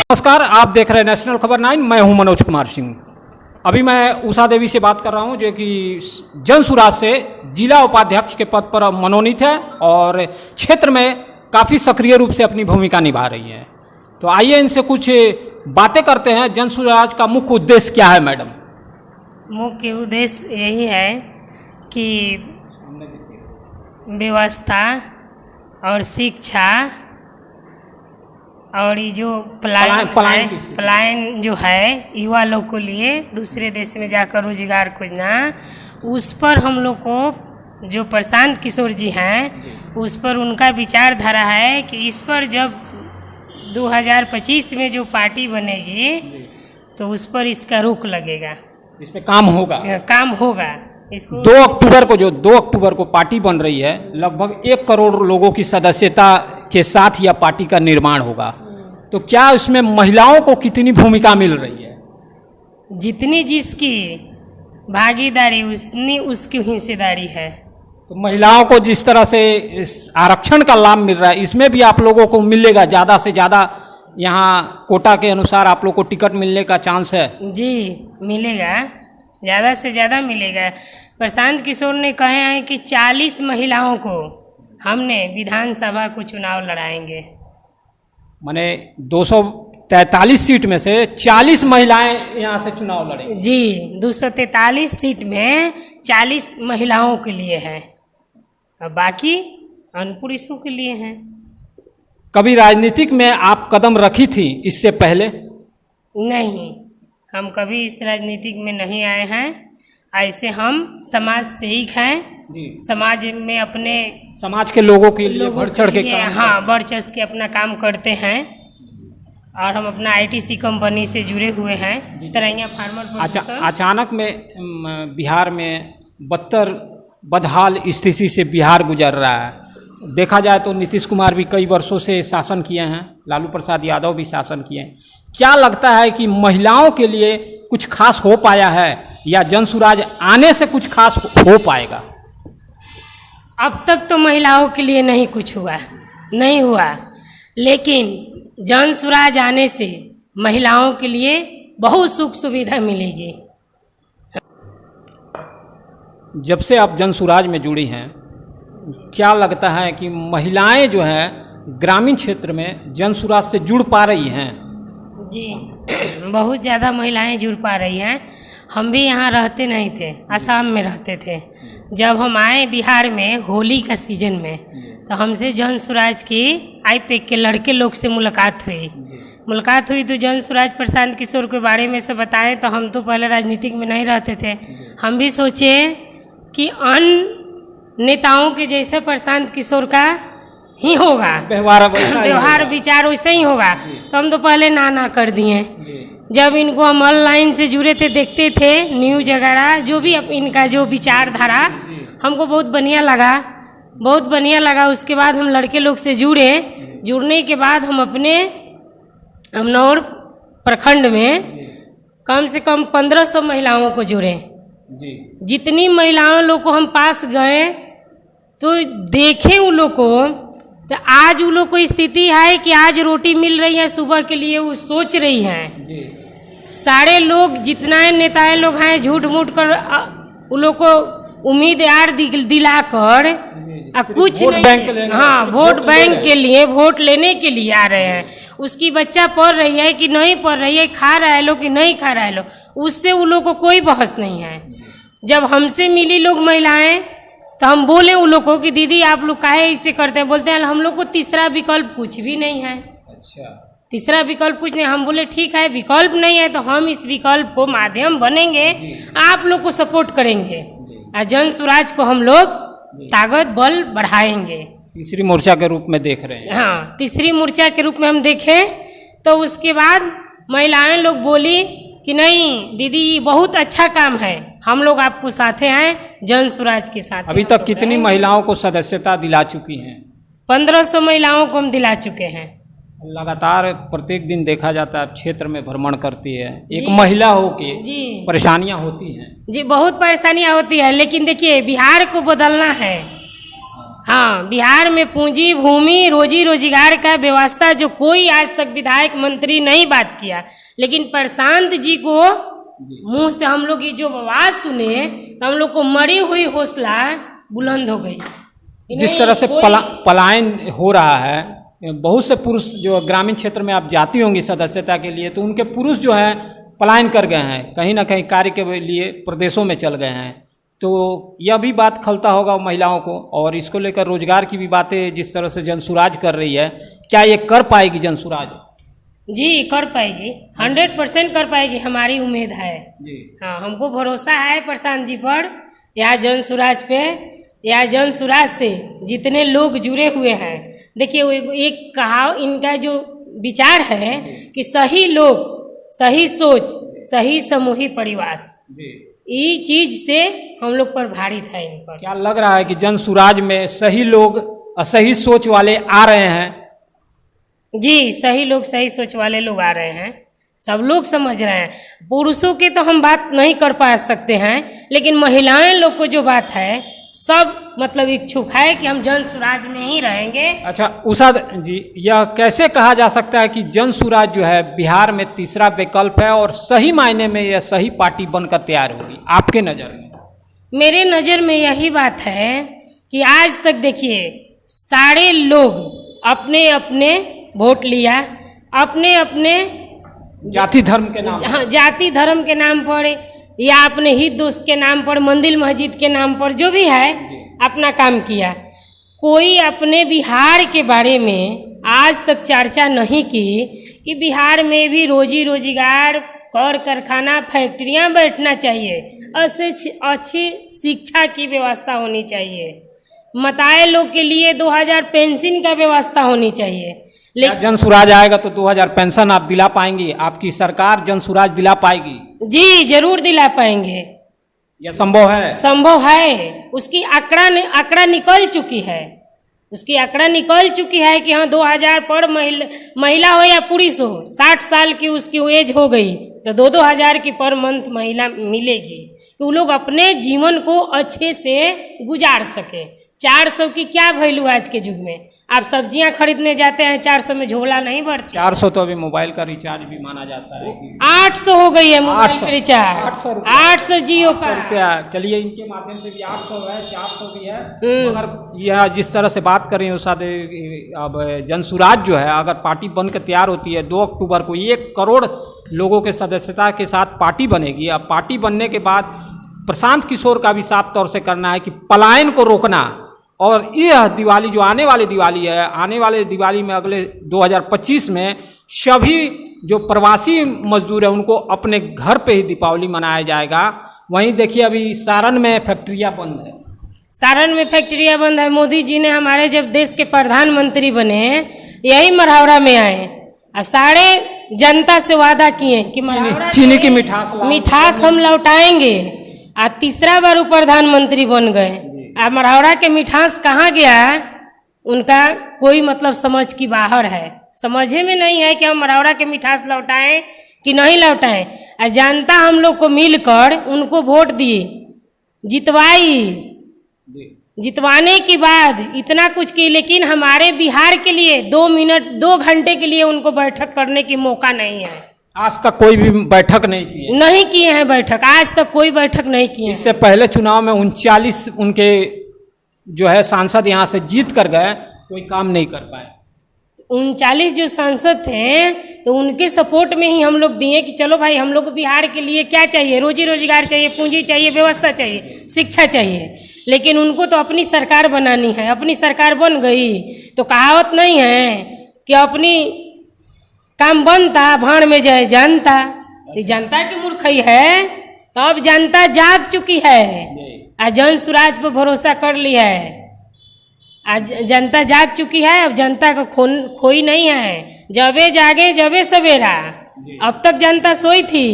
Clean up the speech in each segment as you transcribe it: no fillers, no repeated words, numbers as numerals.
नमस्कार, आप देख रहे हैं नेशनल खबर 9। मैं हूं मनोज कुमार सिंह। अभी मैं उषा देवी से बात कर रहा हूं, जो कि जन सुराज से जिला उपाध्यक्ष के पद पर मनोनीत है और क्षेत्र में काफ़ी सक्रिय रूप से अपनी भूमिका निभा रही हैं। तो आइए इनसे कुछ बातें करते हैं। जन सुराज का मुख्य उद्देश्य क्या है मैडम? मुख्य उद्देश्य यही है कि व्यवस्था और शिक्षा और ये जो पलायन जो है युवा लोग को लिए दूसरे देश में जाकर रोजगार खोजना, उस पर हम लोग को जो प्रशांत किशोर जी हैं उस पर उनका विचारधारा है कि इस पर जब 2025 में जो पार्टी बनेगी तो उस पर इसका रोक लगेगा, इस पे काम होगा। इसको 2 अक्टूबर को पार्टी बन रही है। लगभग 1 करोड़ लोगों की सदस्यता के साथ यह पार्टी का निर्माण होगा। तो क्या इसमें महिलाओं को कितनी भूमिका मिल रही है? जितनी जिसकी भागीदारी उतनी उसकी हिस्सेदारी है। तो महिलाओं को जिस तरह से आरक्षण का लाभ मिल रहा है, इसमें भी आप लोगों को मिलेगा ज़्यादा से ज़्यादा? यहाँ कोटा के अनुसार आप लोग को टिकट मिलने का चांस है? जी मिलेगा, ज़्यादा से ज़्यादा मिलेगा। प्रशांत किशोर ने कहे हैं कि 40 महिलाओं को हमने विधानसभा को चुनाव लड़ाएंगे। माने 243 सीट में से 40 महिलाएं यहाँ से चुनाव लड़ेंगी? जी, 243 सीट में 40 महिलाओं के लिए है और बाकी अनपुरुषों के लिए हैं। कभी राजनीतिक में आप कदम रखी थी इससे पहले? नहीं, हम कभी इस राजनीतिक में नहीं आए हैं। ऐसे हम समाज सेवक हैं, समाज में अपने समाज के लोगों के लिए बढ़ चढ़ के बढ़ चढ़ के अपना काम करते हैं। और हम अपना आईटीसी कंपनी से जुड़े हुए हैं, तरैया फार्मर। अचानक में बिहार में बदहाल स्थिति से बिहार गुजर रहा है। देखा जाए तो नीतीश कुमार भी कई वर्षों से शासन किए हैं, लालू प्रसाद यादव भी शासन किए हैं। क्या लगता है कि महिलाओं के लिए कुछ खास हो पाया है या जन सुराज आने से कुछ खास हो पाएगा? अब तक तो महिलाओं के लिए नहीं हुआ, लेकिन जन सुराज आने से महिलाओं के लिए बहुत सुख सुविधा मिलेगी। जब से आप जन सुराज में जुड़ी हैं, क्या लगता है कि महिलाएं जो हैं ग्रामीण क्षेत्र में जन सुराज से जुड़ पा रही हैं? जी बहुत ज़्यादा महिलाएं जुड़ पा रही हैं। हम भी यहाँ रहते नहीं थे, असम में रहते थे। जब हम आए बिहार में होली का सीजन में, तो हमसे जन सुराज की आईपैक के लड़के लोग से मुलाकात हुई तो जन सुराज प्रशांत किशोर के बारे में सब बताएं। तो हम तो पहले राजनीतिक में नहीं रहते थे, हम भी सोचे कि अन्य नेताओं के जैसे प्रशांत किशोर का ही होगा, व्यवहार विचार वैसे ही होगा। तो हम तो पहले ना कर दिए। जब इनको हम ऑनलाइन से जुड़े थे, देखते थे न्यूज वगैरह, जो भी इनका जो विचारधारा हमको बहुत बढ़िया लगा। उसके बाद हम लड़के लोग से जुड़ने के बाद हम अपने अमनौर प्रखंड में कम से कम 1500 महिलाओं को जुड़े। जितनी महिलाओं लोग को हम पास गए तो देखें उन लोग को, तो आज उन लोग को स्थिति है कि आज रोटी मिल रही है सुबह के लिए, वो सोच रही हैं। सारे लोग जितना नेताएं लोग हैं झूठ मूठ कर उन लोग को उम्मीद यार दिलाकर कुछ नहीं, वोट बैंक के लिए, वोट लेने के लिए आ रहे हैं। उसकी बच्चा पढ़ रही है कि नहीं पढ़ रही है, खा रहा है लोग कि नहीं खा रहा है लोग, उससे उन लोग को कोई बहस नहीं है। जब हमसे मिली लोग महिलाएं तो हम बोले उन लोग को कि दीदी आप लोग काहे इसे करते हैं? बोलते हैं हम लोग को तीसरा विकल्प कुछ भी नहीं है। अच्छा, तीसरा विकल्प कुछ नहीं। हम बोले ठीक है, विकल्प नहीं है तो हम इस विकल्प को माध्यम बनेंगे, आप लोग को सपोर्ट करेंगे और जन सुराज को हम लोग ताकत बल बढ़ाएंगे। तीसरी मोर्चा के रूप में देख रहे हैं? हाँ, तीसरी मोर्चा के रूप में हम देखें। तो उसके बाद महिलाएं लोग बोली कि नहीं दीदी बहुत अच्छा काम है, हम लोग आपको साथे हैं, जन स्वराज के साथ। अभी तक कितनी महिलाओं को सदस्यता दिला चुकी हैं? 1500 महिलाओं को हम दिला चुके हैं। लगातार प्रत्येक दिन देखा जाता है, क्षेत्र में भ्रमण करती है, एक महिला हो के जी परेशानियां होती हैं। जी बहुत परेशानियां होती है, लेकिन देखिए बिहार को बदलना है। हाँ, बिहार में पूंजी भूमि रोजी रोजगार का व्यवस्था जो कोई आज तक विधायक मंत्री नहीं बात किया, लेकिन प्रशांत जी को मुंह से हम लोग ये जो आवाज सुने तो हम लोग को मरी हुई हौसला बुलंद हो गई। जिस तरह से पलायन हो रहा है, बहुत से पुरुष जो ग्रामीण क्षेत्र में आप जाती होंगी सदस्यता के लिए, तो उनके पुरुष जो हैं पलायन कर गए हैं, कहीं ना कहीं कार्य के लिए प्रदेशों में चल गए हैं। तो यह भी बात खलता होगा महिलाओं को, और इसको लेकर रोजगार की भी बातें जिस तरह से जनसुराज कर रही है, क्या ये कर पाएगी जनसुराज? जी कर पाएगी, 100% कर पाएगी, हमारी उम्मीद है जी। हाँ, हमको भरोसा है प्रशांत जी पर, या जन स्वराज पे, या जन स्वराज से जितने लोग जुड़े हुए हैं। देखिए एक कहा इनका जो विचार है कि सही लोग, सही सोच, सही समूही परिवार, ये चीज से हम लोग पर भारित है इन पर। क्या लग रहा है कि जन सुराज में सही लोग और सही सोच वाले आ रहे हैं? जी सही लोग, सही सोच वाले लोग आ रहे हैं, सब लोग समझ रहे हैं। पुरुषों की तो हम बात नहीं कर पा सकते हैं, लेकिन महिलाएं लोग को जो बात है सब मतलब इच्छुक है कि हम जन सुराज में ही रहेंगे। अच्छा उषा जी, यह कैसे कहा जा सकता है कि जन सुराज जो है बिहार में तीसरा विकल्प है और सही मायने में यह सही पार्टी बनकर तैयार होगी आपके नज़र में? मेरे नज़र में यही बात है कि आज तक देखिए सारे लोग अपने अपने वोट लिया, अपने अपने जाति धर्म के नाम, हाँ जाति धर्म के नाम पर या अपने हित दोस्त के नाम पर, मंदिर मस्जिद के नाम पर, जो भी है अपना काम किया। कोई अपने बिहार के बारे में आज तक चर्चा नहीं की कि बिहार में भी रोजी रोजगार, कर कारखाना, फैक्ट्रियां बैठना चाहिए, अच्छी शिक्षा की व्यवस्था होनी चाहिए, मताए लोग के लिए 2000 पेंशन का व्यवस्था होनी चाहिए। जन सुराज आएगा तो 2000 पेंशन आप दिला पाएंगी? आपकी सरकार जन सुराज दिला पाएगी? जी जरूर दिला पाएंगे। यह संभव है? संभव है, उसकी आंकड़ा निकल चुकी है, उसकी आंकड़ा निकल चुकी है कि हाँ 2000 पर महिला हो या पुरुष हो, 60 साल की उसकी एज हो गई तो 2-2000 की पर मंथ महिला मिलेगी कि वो लोग अपने जीवन को अच्छे से गुजार सके। 400 की क्या वैल्यू आज के युग में? आप सब्जियां खरीदने जाते हैं 400 में झोला नहीं भरती। 400 तो अभी मोबाइल का रिचार्ज भी माना जाता है। 800 हो गई है मोबाइल का रिचार्ज, 800 जियो का रुपया। चलिए इनके माध्यम से भी 800 है, 400 भी है। मगर यह जिस तरह से बात कर रही है उषा देवी, अब जनसुराज जो है अगर पार्टी बनकर तैयार होती है 2 अक्टूबर को 1 करोड़ लोगों के सदस्यता के साथ पार्टी बनेगी। अब पार्टी बनने के बाद प्रशांत किशोर का भी साफ तौर से करना है कि पलायन को रोकना, और यह दिवाली जो आने वाली दिवाली है, आने वाले दिवाली में अगले 2025 में सभी जो प्रवासी मजदूर हैं उनको अपने घर पे ही दीपावली मनाया जाएगा। वहीं देखिए अभी सारण में फैक्ट्रियां बंद है, सारण में फैक्ट्रियां बंद है। मोदी जी ने हमारे जब देश के प्रधानमंत्री बने यही मढ़ौरा में आए और सारे जनता से वादा किए कि चीनी की मिठास हम लौटाएंगे, और तीसरा बार वो प्रधानमंत्री बन गए। अब मढ़ौरा के मिठास कहाँ गया उनका कोई मतलब समझ की बाहर है, समझे में नहीं है कि हम मढ़ौरा के मिठास लौटाएं कि नहीं लौटाएं। और जनता हम लोग को मिलकर उनको वोट दिए, जितवाई, जितवाने के बाद इतना कुछ की, लेकिन हमारे बिहार के लिए 2 घंटे के लिए उनको बैठक करने की मौका नहीं है। आज तक कोई भी बैठक नहीं किए हैं बैठक, आज तक कोई बैठक नहीं किए। इससे पहले चुनाव में 39 उनके जो है सांसद यहाँ से जीत कर गए, कोई काम नहीं कर पाए। 39 जो सांसद थे तो उनके सपोर्ट में ही हम लोग दिए कि चलो भाई हम लोग बिहार के लिए क्या चाहिए, रोजी रोजगार चाहिए, पूंजी चाहिए, व्यवस्था चाहिए, शिक्षा चाहिए। लेकिन उनको तो अपनी सरकार बनानी है, अपनी सरकार बन गई तो कहावत नहीं है कि अपनी काम बनता भाड़ में जाए जनता। तो जनता की मूर्खई है, तो अब जनता जाग चुकी है, आज जन सुराज पर भरोसा कर लिया है, आज जनता जाग चुकी है। अब जनता का खोई नहीं है, जबे जागे जबे सवेरा। अब तक जनता सोई थी,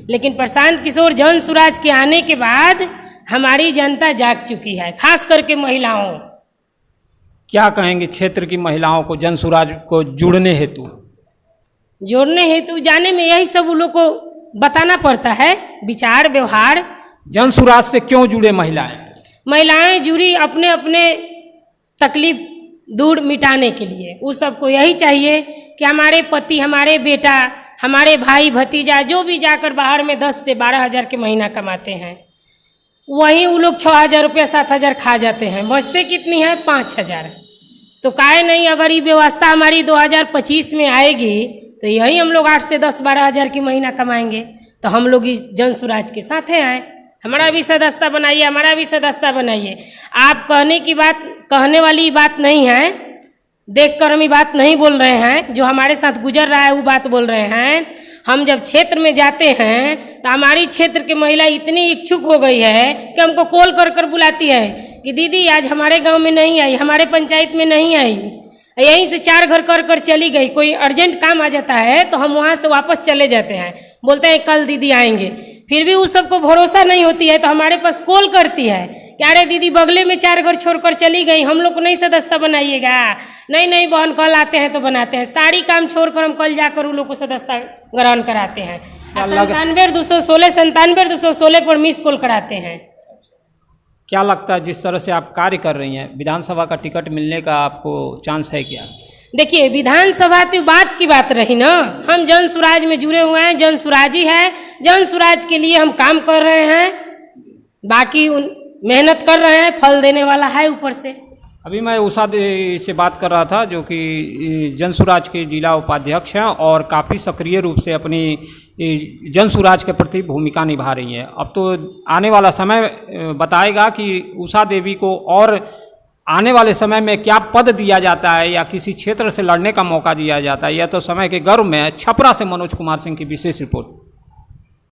लेकिन प्रशांत किशोर जन स्वराज के आने के बाद हमारी जनता जाग चुकी है, खास करके महिलाओं। क्या कहेंगे क्षेत्र की महिलाओं को जन स्वराज को जुड़ने हेतु? जोड़ने हेतु जाने में यही सब उन लोग को बताना पड़ता है, विचार व्यवहार। जन स्वराज से क्यों जुड़े महिलाएं? महिलाएं जुड़ी अपने अपने तकलीफ दूर मिटाने के लिए। उस सबको यही चाहिए कि हमारे पति, हमारे बेटा, हमारे भाई भतीजा जो भी जाकर बाहर में 10 से 12 हज़ार के महीना कमाते हैं, वहीं वो लोग 6,000 रुपया 7,000 खा जाते हैं, बचते कितनी है 5,000। तो काहे नहीं, अगर ये व्यवस्था हमारी 2025 में आएगी तो यही हम लोग 8 से 10-12 हज़ार की महीना कमाएंगे। तो हम लोग इस जन स्वराज के साथ हैं आए, हमारा भी सदस्यता बनाइए, हमारा भी सदस्यता बनाइए। आप कहने वाली बात नहीं है, देखकर हम ये बात नहीं बोल रहे हैं, जो हमारे साथ गुजर रहा है वो बात बोल रहे हैं। हम जब क्षेत्र में जाते हैं तो हमारी क्षेत्र की महिला इतनी इच्छुक हो गई है कि हमको कॉल कर कर बुलाती है कि दीदी आज हमारे गांव में नहीं आई, हमारे पंचायत में नहीं आई, यहीं से 4 घर कर कर चली गई। कोई अर्जेंट काम आ जाता है तो हम वहाँ से वापस चले जाते हैं, बोलते हैं कल दीदी आएंगे। फिर भी उस सबको भरोसा नहीं होती है तो हमारे पास कॉल करती है कि अरे दीदी बगले में 4 घर छोड़कर चली गई, हम लोग को नहीं सदस्यता बनाइएगा। नहीं नहीं बहन, कल आते हैं तो बनाते हैं। सारी काम छोड़कर हम कल जाकर उन लोग को सदस्यता ग्रहण कराते हैं। 97-216 पर मिस कॉल कराते हैं। क्या लगता है जिस तरह से आप कार्य कर रही हैं, विधानसभा का टिकट मिलने का आपको चांस है क्या? देखिए, विधानसभा तो बात की बात रही ना, हम जन स्वराज में जुड़े हुए हैं, जन स्वराजी है, जन स्वराज के लिए हम काम कर रहे हैं, बाकी मेहनत कर रहे हैं, फल देने वाला है ऊपर से। अभी मैं उषा देवी से बात कर रहा था जो कि जन स्वराज के जिला उपाध्यक्ष हैं और काफ़ी सक्रिय रूप से अपनी जन स्वराज के प्रति भूमिका निभा रही हैं। अब तो आने वाला समय बताएगा कि उषा देवी को और आने वाले समय में क्या पद दिया जाता है या किसी क्षेत्र से लड़ने का मौका दिया जाता है, यह तो समय के गर्भ में। छपरा से मनोज कुमार सिंह की विशेष रिपोर्ट।